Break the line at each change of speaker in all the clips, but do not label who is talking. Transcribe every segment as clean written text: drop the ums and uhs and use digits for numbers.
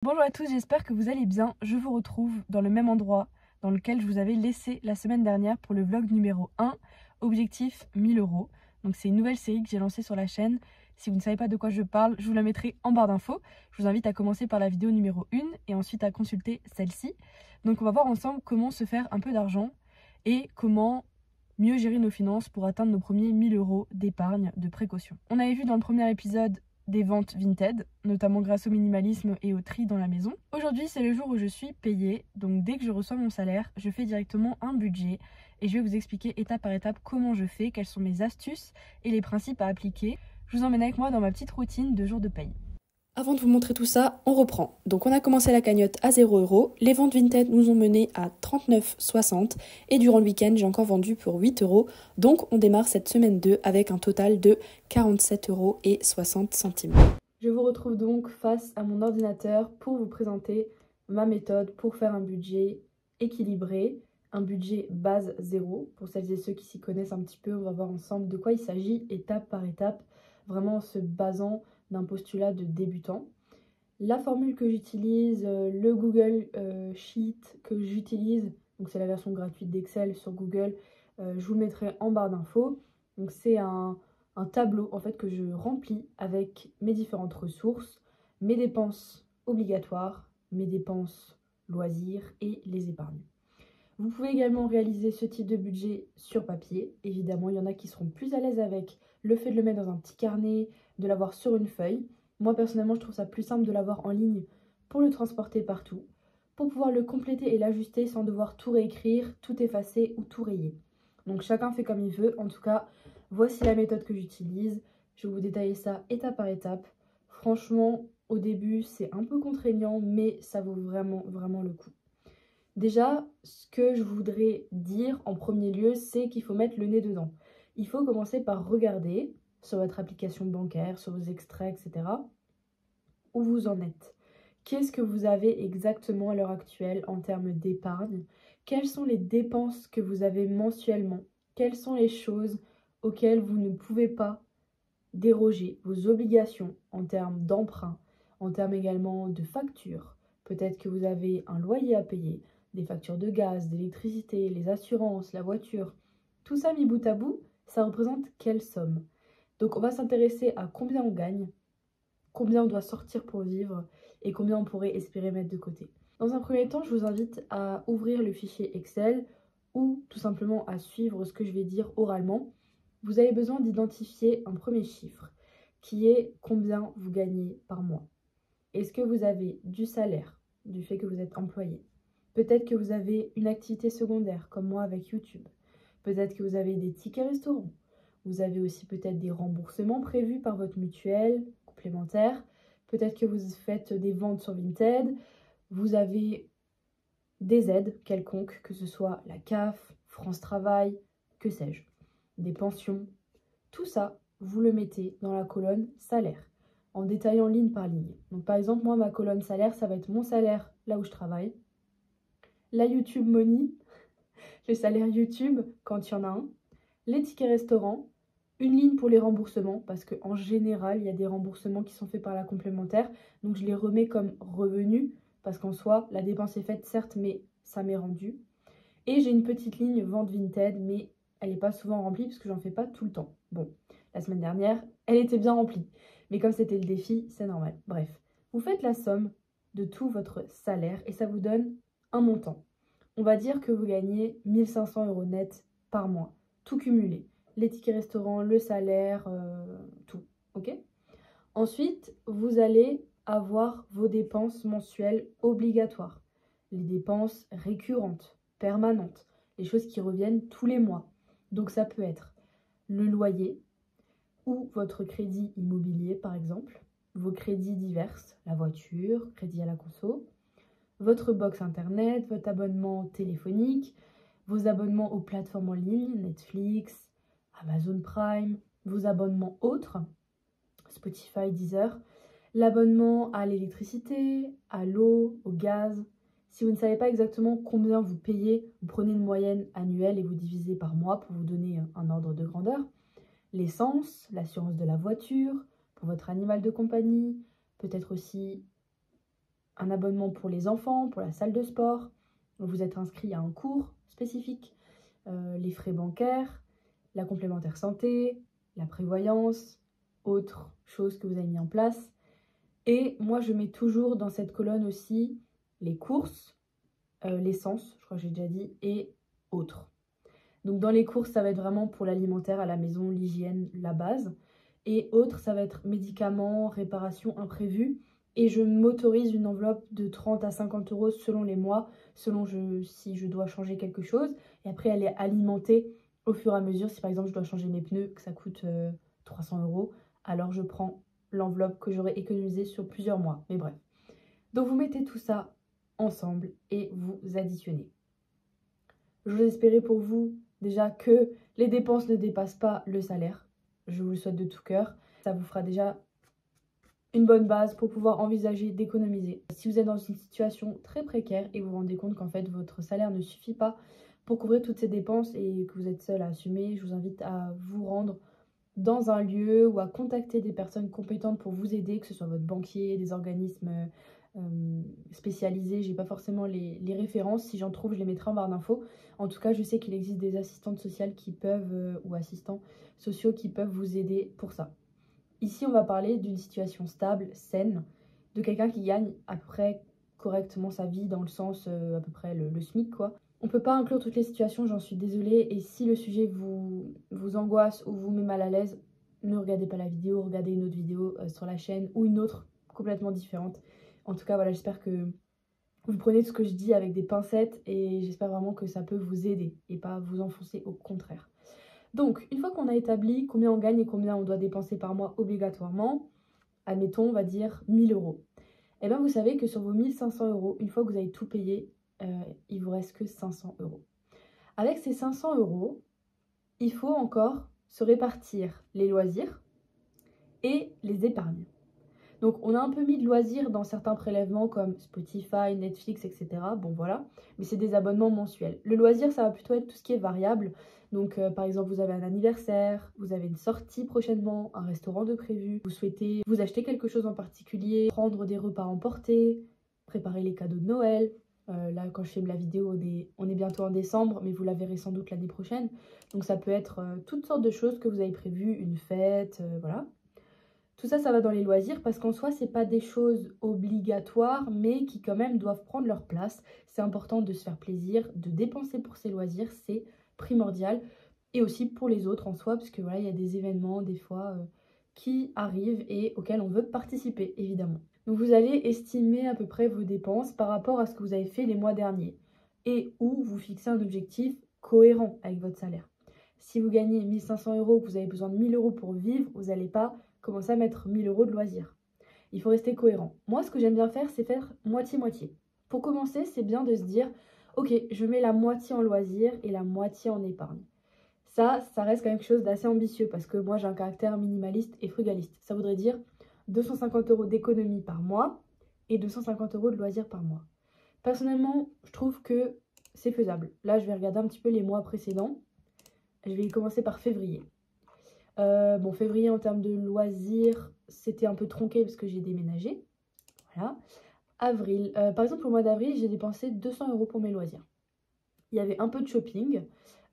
Bonjour à tous, j'espère que vous allez bien. Je vous retrouve dans le même endroit dans lequel je vous avais laissé la semaine dernière pour le vlog numéro 1, objectif 1000 euros. Donc c'est une nouvelle série que j'ai lancée sur la chaîne. Si vous ne savez pas de quoi je parle, je vous la mettrai en barre d'infos. Je vous invite à commencer par la vidéo numéro 1 et ensuite à consulter celle-ci. Donc on va voir ensemble comment se faire un peu d'argent et comment mieux gérer nos finances pour atteindre nos premiers 1000 euros d'épargne de précaution. On avait vu dans le premier épisode des ventes Vinted, notamment grâce au minimalisme et au tri dans la maison. Aujourd'hui, c'est le jour où je suis payée, donc dès que je reçois mon salaire, je fais directement un budget et je vais vous expliquer étape par étape comment je fais, quelles sont mes astuces et les principes à appliquer. Je vous emmène avec moi dans ma petite routine de jour de paye. Avant de vous montrer tout ça, on reprend. Donc on a commencé la cagnotte à 0 €, les ventes Vinted nous ont mené à 39,60 et durant le week-end j'ai encore vendu pour 8 €. Donc on démarre cette semaine 2 avec un total de 47,60 €. Je vous retrouve donc face à mon ordinateur pour vous présenter ma méthode pour faire un budget équilibré, un budget base 0. Pour celles et ceux qui s'y connaissent un petit peu, on va voir ensemble de quoi il s'agit étape par étape, vraiment en se basant d'un postulat de débutant. La formule que j'utilise, le Google Sheet que j'utilise, donc c'est la version gratuite d'Excel sur Google, je vous le mettrai en barre d'infos. Donc c'est un tableau en fait que je remplis avec mes différentes ressources, mes dépenses obligatoires, mes dépenses loisirs et les épargnes. Vous pouvez également réaliser ce type de budget sur papier. Évidemment, il y en a qui seront plus à l'aise avec le fait de le mettre dans un petit carnet, de l'avoir sur une feuille. Moi, personnellement, je trouve ça plus simple de l'avoir en ligne pour le transporter partout, pour pouvoir le compléter et l'ajuster sans devoir tout réécrire, tout effacer ou tout rayer. Donc chacun fait comme il veut. En tout cas, voici la méthode que j'utilise. Je vais vous détailler ça étape par étape. Franchement, au début, c'est un peu contraignant, mais ça vaut vraiment, vraiment le coup. Déjà, ce que je voudrais dire en premier lieu, c'est qu'il faut mettre le nez dedans. Il faut commencer par regarder sur votre application bancaire, sur vos extraits, etc. où vous en êtes. Qu'est-ce que vous avez exactement à l'heure actuelle en termes d'épargne? Quelles sont les dépenses que vous avez mensuellement? Quelles sont les choses auxquelles vous ne pouvez pas déroger? Vos obligations en termes d'emprunt, en termes également de factures. Peut-être que vous avez un loyer à payer, des factures de gaz, d'électricité, les assurances, la voiture. Tout ça mis bout à bout, ça représente quelle somme? Donc on va s'intéresser à combien on gagne, combien on doit sortir pour vivre et combien on pourrait espérer mettre de côté. Dans un premier temps, je vous invite à ouvrir le fichier Excel ou tout simplement à suivre ce que je vais dire oralement. Vous avez besoin d'identifier un premier chiffre qui est combien vous gagnez par mois. Est-ce que vous avez du salaire, du fait que vous êtes employé? Peut-être que vous avez une activité secondaire, comme moi avec YouTube. Peut-être que vous avez des tickets restaurants. Vous avez aussi peut-être des remboursements prévus par votre mutuelle complémentaire. Peut-être que vous faites des ventes sur Vinted. Vous avez des aides quelconques, que ce soit la CAF, France Travail, que sais-je, des pensions. Tout ça, vous le mettez dans la colonne salaire, en détaillant ligne par ligne. Donc par exemple, moi, ma colonne salaire, ça va être mon salaire là où je travaille, la YouTube Money, le salaire YouTube quand il y en a un, les tickets restaurants, une ligne pour les remboursements, parce qu'en général, il y a des remboursements qui sont faits par la complémentaire, donc je les remets comme revenus, parce qu'en soi, la dépense est faite, certes, mais ça m'est rendu. Et j'ai une petite ligne vente Vinted, mais elle n'est pas souvent remplie, parce que j'en fais pas tout le temps. Bon, la semaine dernière, elle était bien remplie. Mais comme c'était le défi, c'est normal. Bref, vous faites la somme de tout votre salaire, et ça vous donne un montant. On va dire que vous gagnez 1500 € net par mois, tout cumulé. Les tickets restaurants, le salaire, tout, ok? Ensuite, vous allez avoir vos dépenses mensuelles obligatoires. Les dépenses récurrentes, permanentes, les choses qui reviennent tous les mois. Donc ça peut être le loyer ou votre crédit immobilier par exemple, vos crédits divers, la voiture, crédit à la conso, votre box internet, votre abonnement téléphonique, vos abonnements aux plateformes en ligne, Netflix, Amazon Prime, vos abonnements autres, Spotify, Deezer, l'abonnement à l'électricité, à l'eau, au gaz. Si vous ne savez pas exactement combien vous payez, vous prenez une moyenne annuelle et vous divisez par mois pour vous donner un ordre de grandeur. L'essence, l'assurance de la voiture, pour votre animal de compagnie, peut-être aussi un abonnement pour les enfants, pour la salle de sport, vous êtes inscrit à un cours spécifique, les frais bancaires, la complémentaire santé, la prévoyance, autres choses que vous avez mis en place. Et moi, je mets toujours dans cette colonne aussi les courses, l'essence, je crois que j'ai déjà dit, et autres. Donc dans les courses, ça va être vraiment pour l'alimentaire à la maison, l'hygiène, la base. Et autres, ça va être médicaments, réparations imprévues. Et je m'autorise une enveloppe de 30 à 50 euros selon les mois, selon si je dois changer quelque chose. Et après, elle est alimentée au fur et à mesure. Si par exemple, je dois changer mes pneus, que ça coûte 300 euros, alors je prends l'enveloppe que j'aurais économisée sur plusieurs mois. Mais bref. Donc vous mettez tout ça ensemble et vous additionnez. Je vous espérais pour vous déjà que les dépenses ne dépassent pas le salaire. Je vous le souhaite de tout cœur. Ça vous fera déjà une bonne base pour pouvoir envisager d'économiser. Si vous êtes dans une situation très précaire et vous vous rendez compte qu'en fait votre salaire ne suffit pas pour couvrir toutes ces dépenses et que vous êtes seul à assumer, je vous invite à vous rendre dans un lieu ou à contacter des personnes compétentes pour vous aider, que ce soit votre banquier, des organismes spécialisés. J'ai pas forcément les références, si j'en trouve je les mettrai en barre d'infos. En tout cas, je sais qu'il existe des assistantes sociales qui peuvent ou assistants sociaux qui peuvent vous aider pour ça. Ici, on va parler d'une situation stable, saine, de quelqu'un qui gagne à peu près correctement sa vie, dans le sens à peu près le SMIC quoi. On peut pas inclure toutes les situations, j'en suis désolée, et si le sujet vous angoisse ou vous met mal à l'aise, ne regardez pas la vidéo, regardez une autre vidéo sur la chaîne ou une autre complètement différente. En tout cas, voilà, j'espère que vous prenez tout ce que je dis avec des pincettes et j'espère vraiment que ça peut vous aider et pas vous enfoncer, au contraire. Donc, une fois qu'on a établi combien on gagne et combien on doit dépenser par mois obligatoirement, admettons, on va dire 1000 euros. Et bien, vous savez que sur vos 1500 euros, une fois que vous avez tout payé, il vous reste que 500 euros. Avec ces 500 euros, il faut encore se répartir les loisirs et les épargnes. Donc on a un peu mis de loisirs dans certains prélèvements comme Spotify, Netflix, etc. Bon voilà, mais c'est des abonnements mensuels. Le loisir, ça va plutôt être tout ce qui est variable. Donc par exemple, vous avez un anniversaire, vous avez une sortie prochainement, un restaurant de prévu, vous souhaitez vous acheter quelque chose en particulier, prendre des repas emportés, préparer les cadeaux de Noël. Là, quand je filme la vidéo, on est bientôt en décembre, mais vous la verrez sans doute l'année prochaine. Donc ça peut être toutes sortes de choses que vous avez prévues, une fête, voilà. Tout ça, ça va dans les loisirs parce qu'en soi, c'est pas des choses obligatoires, mais qui quand même doivent prendre leur place. C'est important de se faire plaisir, de dépenser pour ses loisirs, c'est primordial. Et aussi pour les autres en soi, parce que voilà, il y a des événements des fois qui arrivent et auxquels on veut participer, évidemment. Donc vous allez estimer à peu près vos dépenses par rapport à ce que vous avez fait les mois derniers et où vous fixez un objectif cohérent avec votre salaire. Si vous gagnez 1500 euros, que vous avez besoin de 1000 euros pour vivre, vous n'allez pas commencer à mettre 1000 euros de loisirs. Il faut rester cohérent. Moi, ce que j'aime bien faire, c'est faire moitié-moitié. Pour commencer, c'est bien de se dire, ok, je mets la moitié en loisirs et la moitié en épargne. Ça reste quand même quelque chose d'assez ambitieux parce que moi, j'ai un caractère minimaliste et frugaliste. Ça voudrait dire 250 euros d'économie par mois et 250 euros de loisirs par mois. Personnellement, je trouve que c'est faisable. Là, je vais regarder un petit peu les mois précédents. Je vais commencer par février. Bon, février en termes de loisirs, c'était un peu tronqué parce que j'ai déménagé. Voilà. Avril, par exemple au mois d'avril, j'ai dépensé 200 euros pour mes loisirs. Il y avait un peu de shopping,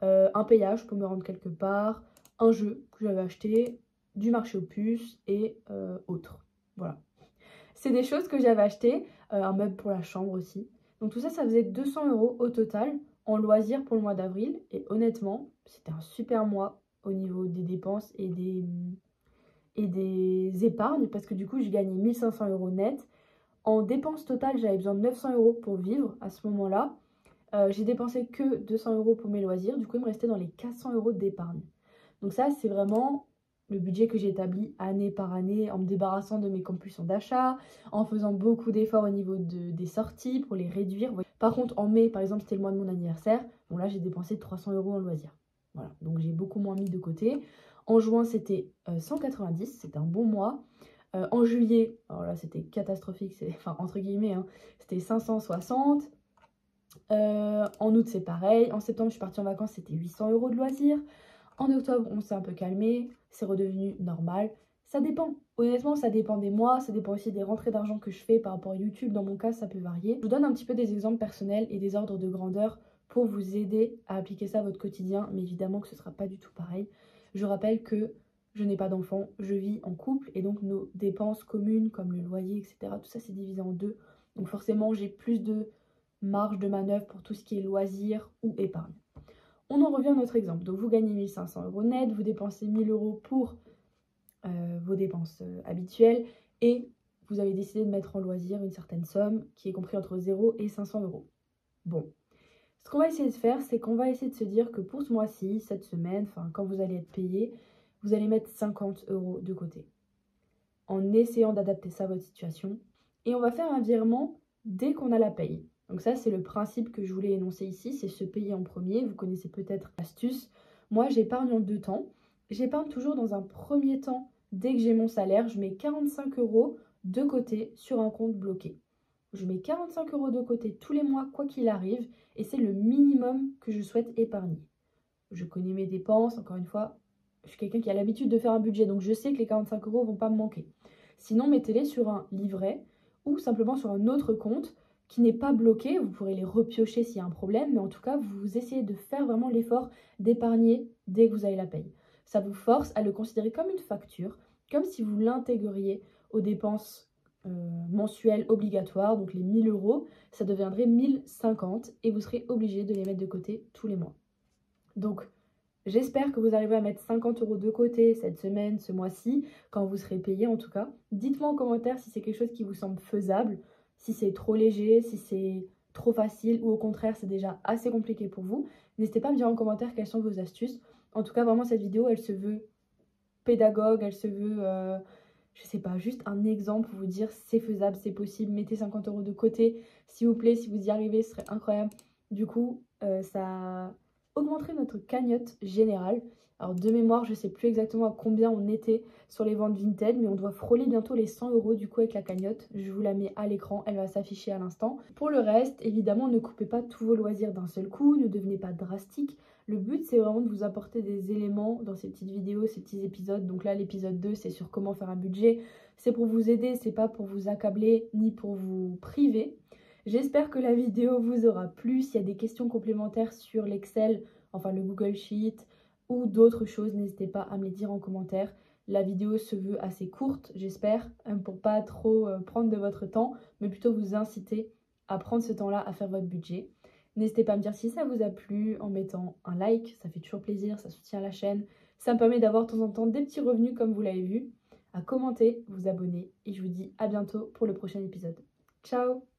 un payage pour me rendre quelque part, un jeu que j'avais acheté, du marché aux puces et autres. Voilà. C'est des choses que j'avais achetées, un meuble pour la chambre aussi. Donc tout ça, ça faisait 200 euros au total en loisirs pour le mois d'avril. Et honnêtement, c'était un super mois au niveau des dépenses et des épargnes parce que du coup, je gagnais 1500 euros net. En dépenses totales, j'avais besoin de 900 euros pour vivre à ce moment-là. J'ai dépensé que 200 euros pour mes loisirs. Du coup, il me restait dans les 400 euros d'épargne. Donc ça, c'est vraiment le budget que j'ai établi année par année en me débarrassant de mes compulsions d'achat, en faisant beaucoup d'efforts au niveau des sorties pour les réduire. Par contre, en mai, par exemple, c'était le mois de mon anniversaire. Bon là, j'ai dépensé 300 euros en loisirs. Voilà, donc j'ai beaucoup moins mis de côté. En juin, c'était 190, c'était un bon mois. En juillet, alors là, c'était catastrophique, enfin entre guillemets, hein, c'était 560. En août, c'est pareil. En septembre, je suis partie en vacances, c'était 800 euros de loisirs. En octobre, on s'est un peu calmé, c'est redevenu normal. Ça dépend. Honnêtement, ça dépend des mois, ça dépend aussi des rentrées d'argent que je fais par rapport à YouTube. Dans mon cas, ça peut varier. Je vous donne un petit peu des exemples personnels et des ordres de grandeur pour vous aider à appliquer ça à votre quotidien, mais évidemment que ce ne sera pas du tout pareil. Je rappelle que je n'ai pas d'enfant, je vis en couple et donc nos dépenses communes comme le loyer, etc., tout ça c'est divisé en deux. Donc forcément, j'ai plus de marge de manœuvre pour tout ce qui est loisirs ou épargne. On en revient à notre exemple. Donc vous gagnez 1 500 € net, vous dépensez 1 000 € pour vos dépenses habituelles et vous avez décidé de mettre en loisir une certaine somme qui est comprise entre 0 et 500 €. Bon, ce qu'on va essayer de faire, c'est qu'on va essayer de se dire que pour ce mois-ci, cette semaine, enfin quand vous allez être payé, vous allez mettre 50 € de côté en essayant d'adapter ça à votre situation. Et on va faire un virement dès qu'on a la paye. Donc ça, c'est le principe que je voulais énoncer ici, c'est se payer en premier. Vous connaissez peut-être l'astuce. Moi, j'épargne en 2 temps. J'épargne toujours dans un premier temps. Dès que j'ai mon salaire, je mets 45 € de côté sur un compte bloqué. Je mets 45 € de côté tous les mois, quoi qu'il arrive, et c'est le minimum que je souhaite épargner. Je connais mes dépenses, encore une fois, je suis quelqu'un qui a l'habitude de faire un budget, donc je sais que les 45 € ne vont pas me manquer. Sinon, mettez-les sur un livret ou simplement sur un autre compte qui n'est pas bloqué. Vous pourrez les repiocher s'il y a un problème, mais en tout cas, vous essayez de faire vraiment l'effort d'épargner dès que vous avez la paye. Ça vous force à le considérer comme une facture, comme si vous l'intégreriez aux dépenses mensuelles obligatoires, donc les 1 000 €, ça deviendrait 1 050 et vous serez obligé de les mettre de côté tous les mois. Donc, j'espère que vous arriverez à mettre 50 € de côté cette semaine, ce mois-ci, quand vous serez payé en tout cas. Dites-moi en commentaire si c'est quelque chose qui vous semble faisable, si c'est trop léger, si c'est trop facile ou au contraire c'est déjà assez compliqué pour vous. N'hésitez pas à me dire en commentaire quelles sont vos astuces. En tout cas, vraiment cette vidéo, elle se veut pédagogue, elle se veut, je sais pas, juste un exemple pour vous dire c'est faisable, c'est possible, mettez 50 € de côté, s'il vous plaît, si vous y arrivez, ce serait incroyable. Du coup, ça augmenterait notre cagnotte générale. Alors de mémoire, je ne sais plus exactement à combien on était sur les ventes Vinted, mais on doit frôler bientôt les 100 € du coup avec la cagnotte. Je vous la mets à l'écran, elle va s'afficher à l'instant. Pour le reste, évidemment, ne coupez pas tous vos loisirs d'un seul coup, ne devenez pas drastique. Le but, c'est vraiment de vous apporter des éléments dans ces petites vidéos, ces petits épisodes. Donc là, l'épisode 2, c'est sur comment faire un budget. C'est pour vous aider, c'est pas pour vous accabler ni pour vous priver. J'espère que la vidéo vous aura plu. S'il y a des questions complémentaires sur l'Excel, enfin le Google Sheet ou d'autres choses, n'hésitez pas à me les dire en commentaire. La vidéo se veut assez courte, j'espère, pour pas trop prendre de votre temps, mais plutôt vous inciter à prendre ce temps-là à faire votre budget. N'hésitez pas à me dire si ça vous a plu en mettant un like, ça fait toujours plaisir, ça soutient la chaîne. Ça me permet d'avoir de temps en temps des petits revenus comme vous l'avez vu. À commenter, vous abonner et je vous dis à bientôt pour le prochain épisode. Ciao!